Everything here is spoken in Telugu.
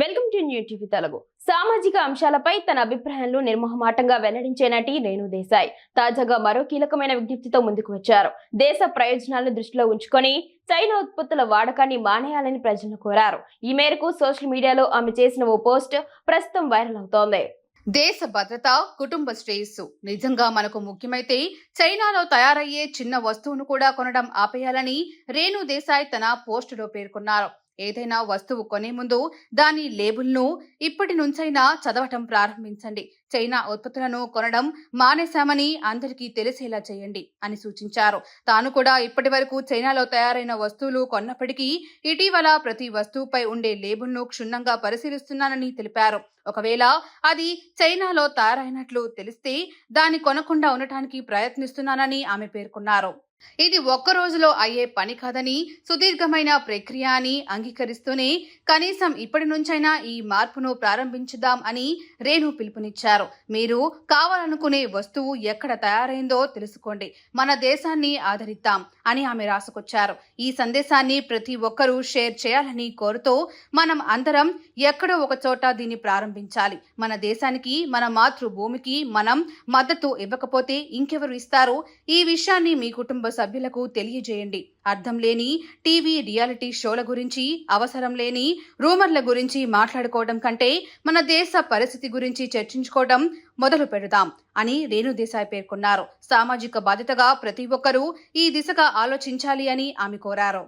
Welcome to new TV Telugu. సామాజిక అంశాలపై తన అభిప్రాయాలను నిర్మోహమాటంగా వెల్లడించే నటి రేణు దేశాయ్ తాజాగా మరో కీలకమైన విజ్ఞప్తితో ముందుకు వచ్చారు. దేశ ప్రయోజనాలను దృష్టిలో ఉంచుకొని చైనా ఉత్పత్తుల వాడకాన్ని మానేయాలని ప్రజలను కోరారు. ఈ మేరకు సోషల్ మీడియాలో ఆమె చేసిన ఓ పోస్ట్ ప్రస్తుతం వైరల్ అవుతోంది. దేశ భద్రత, కుటుంబ శ్రేయస్సు నిజంగా మనకు ముఖ్యమైతే చైనాలో తయారయ్యే చిన్న వస్తువును కూడా కొనడం ఆపేయాలని రేణు దేశాయ్ తన పోస్టులో పేర్కొన్నారు. ఏదైనా వస్తువు కొనే ముందు దాని లేబుల్ను ఇప్పటి నుంచైనా చదవటం ప్రారంభించండి. చైనా ఉత్పత్తులను కొనడం మానేశామని అందరికీ తెలిసేలా చేయండి అని సూచించారు. తాను కూడా ఇప్పటి వరకు చైనాలో తయారైన వస్తువులు కొన్నప్పటికీ ఇటీవల ప్రతి వస్తువుపై ఉండే లేబుల్ను క్షుణ్ణంగా పరిశీలిస్తున్నానని తెలిపారు. ఒకవేళ అది చైనాలో తయారైనట్లు తెలిస్తే దాన్ని కొనకుండా ఉండటానికి ప్రయత్నిస్తున్నానని ఆమె పేర్కొన్నారు. ఇది ఒక్క రోజులో అయ్యే పని కాదని, సుదీర్ఘమైన ప్రక్రియ అని అంగీకరిస్తూనే కనీసం ఇప్పటి నుంచైనా ఈ మార్పును ప్రారంభించుదాం అని రేణు పిలుపునిచ్చారు. మీరు కావాలనుకునే వస్తువు ఎక్కడ తయారైందో తెలుసుకోండి, మన దేశాన్ని ఆదరిద్దాం అని ఆమె రాసుకొచ్చారు. ఈ సందేశాన్ని ప్రతి ఒక్కరూ షేర్ చేయాలని కోరుతూ మనం అందరం ఎక్కడో ఒక చోట దీన్ని ప్రారంభించాలి. మన దేశానికి, మన మాతృభూమికి మనం మద్దతు ఇవ్వకపోతే ఇంకెవరు ఇస్తారు? ఈ విషయాన్ని మీ కుటుంబ సభ్యులకు తెలియజేయండి. అర్థం లేని టీవీ రియాలిటీ షోల గురించి, అవసరం లేని రూమర్ల గురించి మాట్లాడుకోవడం కంటే మన దేశ పరిస్థితి గురించి చర్చించుకోవడం మొదలు పెడదాం అని రేణు దేశాయ్ పేర్కొన్నారు. సామాజిక బాధ్యతగా ప్రతి ఒక్కరూ ఈ దిశగా ఆలోచించాలి అని ఆమె కోరారు.